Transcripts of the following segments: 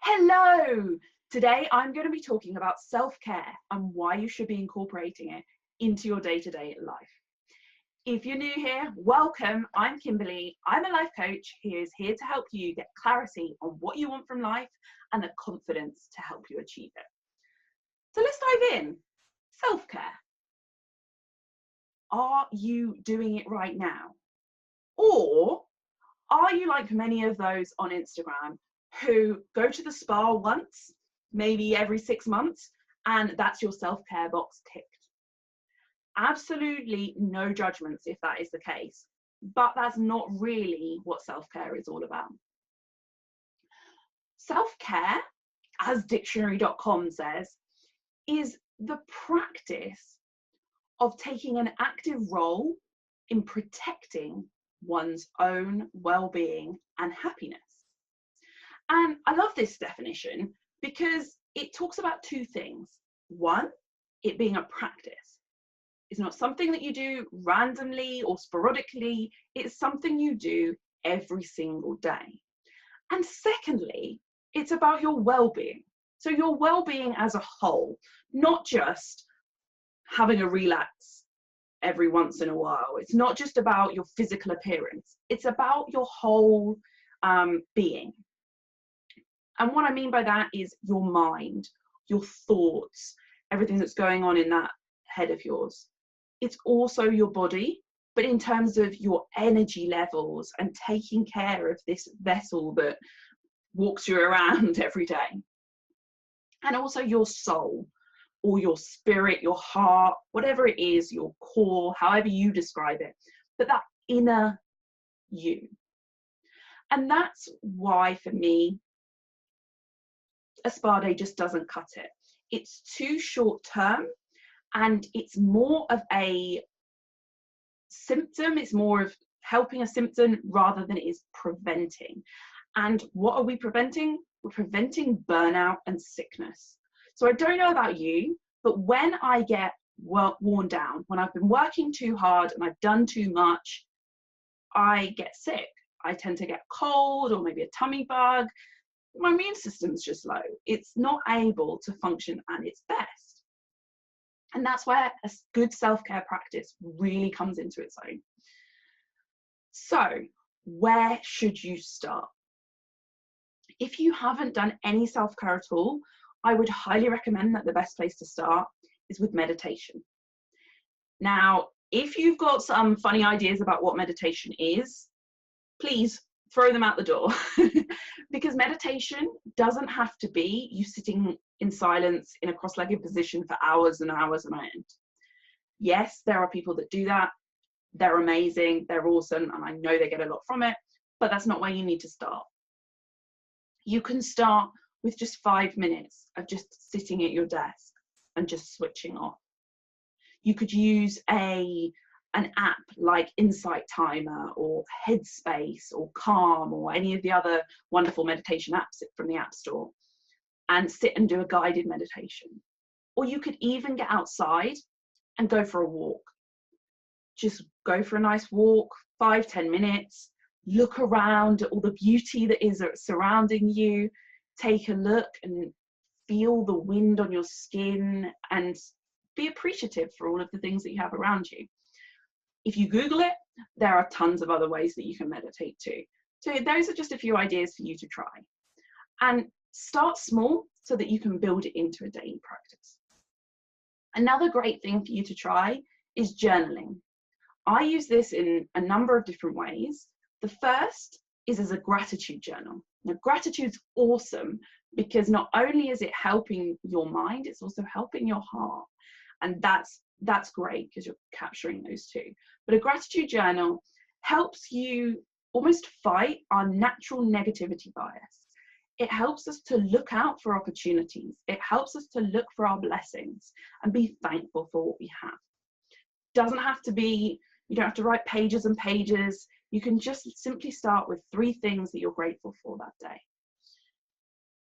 Hello! Today I'm going to be talking about self-care and why you should be incorporating it into your day-to-day life. If you're new here, welcome. I'm Kimberly. I'm a life coach who is here to help you get clarity on what you want from life and the confidence to help you achieve it. So let's dive in. Self-care. Are you doing it right now? Or are you like many of those on Instagram who go to the spa once, maybe every 6 months, and that's your self-care box ticked? Absolutely no judgments if that is the case, but that's not really what self-care is all about. Self-care, as dictionary.com says, is the practice of taking an active role in protecting one's own well-being and happiness. And I love this definition because it talks about two things. One, it being a practice. It's not something that you do randomly or sporadically. It's something you do every single day. And secondly, it's about your well-being. So your well-being as a whole, not just having a relax every once in a while. It's not just about your physical appearance. It's about your whole being. And what I mean by that is your mind, your thoughts, everything that's going on in that head of yours. It's also your body, but in terms of your energy levels and taking care of this vessel that walks you around every day. And also your soul, or your spirit, your heart, whatever it is, your core, however you describe it, but that inner you. And that's why, for me, a spa day just doesn't cut it. It's too short term, and it's more of a symptom. It's more of helping a symptom rather than it is preventing. And what are we preventing? We're preventing burnout and sickness. So I don't know about you, but when I get worn down, when I've been working too hard and I've done too much, I get sick. I tend to get cold or maybe a tummy bug. My immune system's just low. It's not able to function at its best. And that's where a good self-care practice really comes into its own. So where should you start? If you haven't done any self-care at all, I would highly recommend that the best place to start is with meditation. Now, if you've got some funny ideas about what meditation is, please throw them out the door. Because meditation doesn't have to be you sitting in silence in a cross-legged position for hours and hours on end. Yes, there are people that do that. They're amazing, they're awesome, and I know they get a lot from it, but that's not where you need to start. You can start with just 5 minutes of just sitting at your desk and just switching off. You could use an app like Insight Timer or Headspace or Calm or any of the other wonderful meditation apps from the App Store and sit and do a guided meditation. Or you could even get outside and go for a walk. Just go for a nice walk, 5-10 minutes, look around at all the beauty that is surrounding you, take a look and feel the wind on your skin and be appreciative for all of the things that you have around you. If you Google it, there are tons of other ways that you can meditate too. So those are just a few ideas for you to try. And start small so that you can build it into a daily practice. Another great thing for you to try is journaling. I use this in a number of different ways. The first is as a gratitude journal. Now, gratitude's awesome because not only is it helping your mind, it's also helping your heart. And that's great because you're capturing those two. But a gratitude journal helps you almost fight our natural negativity bias. It helps us to look out for opportunities. It helps us to look for our blessings and be thankful for what we have. Doesn't have to be, you don't have to write pages and pages. You can just simply start with 3 things that you're grateful for that day.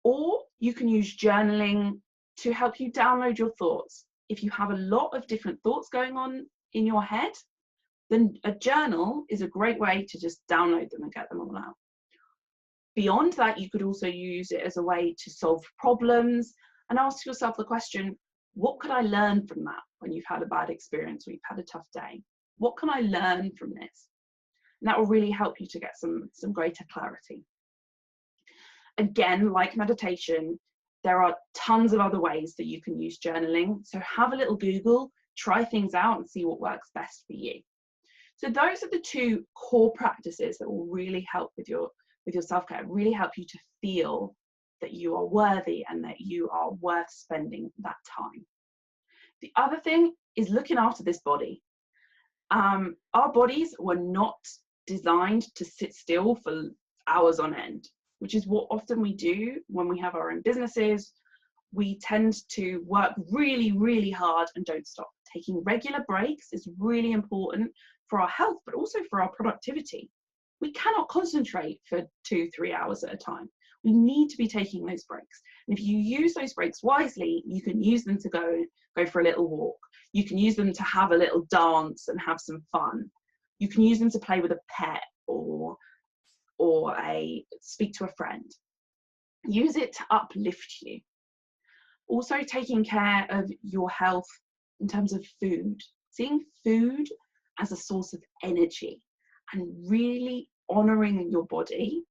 Or you can use journaling to help you download your thoughts. If you have a lot of different thoughts going on in your head, then a journal is a great way to just download them and get them all out. Beyond that, you could also use it as a way to solve problems and ask yourself the question, what could I learn from that when you've had a bad experience or you've had a tough day? What can I learn from this? And that will really help you to get some greater clarity. Again, like meditation, there are tons of other ways that you can use journaling. So have a little Google, try things out and see what works best for you. So those are the two core practices that will really help with your self-care, really help you to feel that you are worthy and that you are worth spending that time. The other thing is looking after this body. Our bodies were not designed to sit still for hours on end, which is what often we do when we have our own businesses. We tend to work really, really hard and don't stop. Taking regular breaks is really important for our health, but also for our productivity. We cannot concentrate for 2-3 hours at a time. We need to be taking those breaks. And if you use those breaks wisely, you can use them to go for a little walk. You can use them to have a little dance and have some fun. You can use them to play with a pet or speak to a friend. Use it to uplift you. Also taking care of your health in terms of food. Seeing food as a source of energy and really honouring your body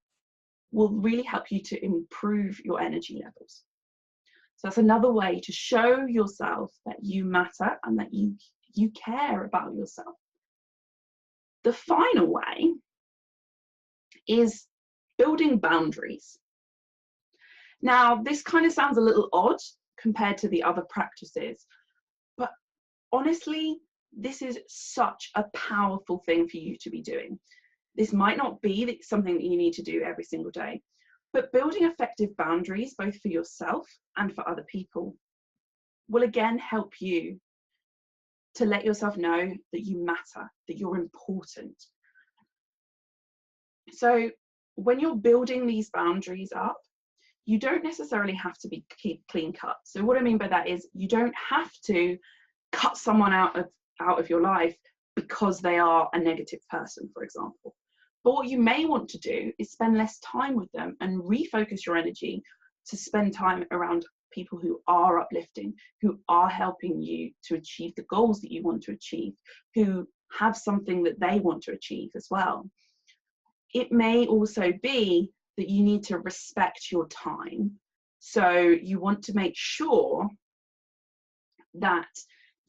will really help you to improve your energy levels. So that's another way to show yourself that you matter and that you care about yourself. The final way is building boundaries. Now, this kind of sounds a little odd compared to the other practices, but honestly, this is such a powerful thing for you to be doing. This might not be something that you need to do every single day, but building effective boundaries, both for yourself and for other people, will again help you to let yourself know that you matter, that you're important. So when you're building these boundaries up, you don't necessarily have to be clean cut. So what I mean by that is you don't have to cut someone out of your life because they are a negative person, for example. But what you may want to do is spend less time with them and refocus your energy to spend time around people who are uplifting, who are helping you to achieve the goals that you want to achieve, who have something that they want to achieve as well. It may also be that you need to respect your time. So you want to make sure that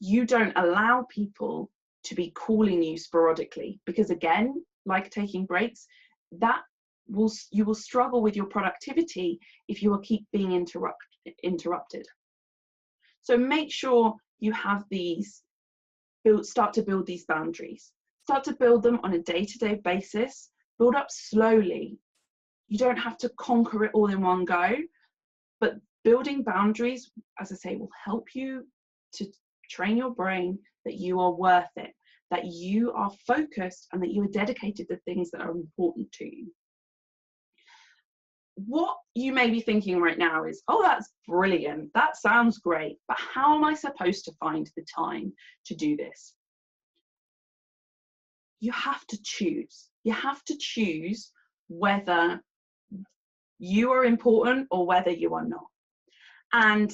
you don't allow people to be calling you sporadically, because again, like taking breaks, you will struggle with your productivity if you keep being interrupted. So make sure you have start to build these boundaries. Start to build them on a day-to-day basis. Build up slowly. You don't have to conquer it all in one go, but building boundaries, as I say, will help you to train your brain that you are worth it, that you are focused and that you are dedicated to things that are important to you. What you may be thinking right now is, oh, that's brilliant. That sounds great. But how am I supposed to find the time to do this? You have to choose. You have to choose whether you are important or whether you are not. And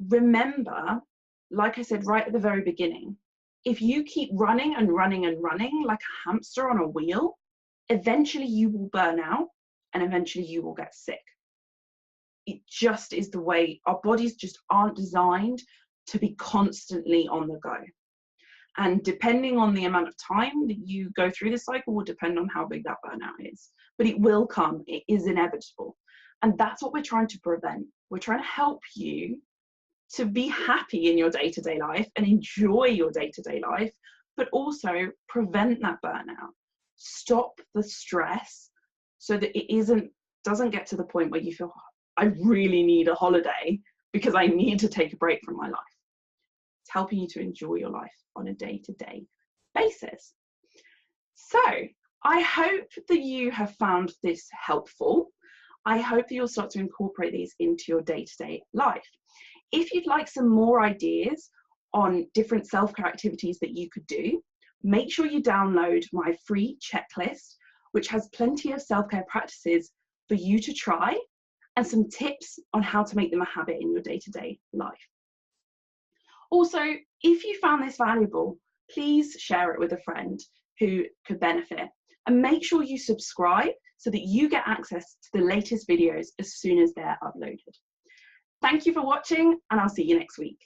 remember, like I said right at the very beginning, if you keep running and running and running like a hamster on a wheel, eventually you will burn out and eventually you will get sick. It just is the way our bodies just aren't designed to be constantly on the go. And depending on the amount of time that you go through this cycle will depend on how big that burnout is. But it will come, it is inevitable. And that's what we're trying to prevent. We're trying to help you to be happy in your day-to-day life and enjoy your day-to-day life, but also prevent that burnout. Stop the stress so that it doesn't get to the point where you feel, I really need a holiday because I need to take a break from my life. It's helping you to enjoy your life on a day-to-day basis. So I hope that you have found this helpful. I hope that you'll start to incorporate these into your day-to-day life. If you'd like some more ideas on different self-care activities that you could do, make sure you download my free checklist, which has plenty of self-care practices for for you to try and some tips on how to make them a habit in your day-to-day life. Also, if you found this valuable, please share it with a friend who could benefit, and make sure you subscribe so that you get access to the latest videos as soon as they're uploaded. Thank you for watching, and I'll see you next week.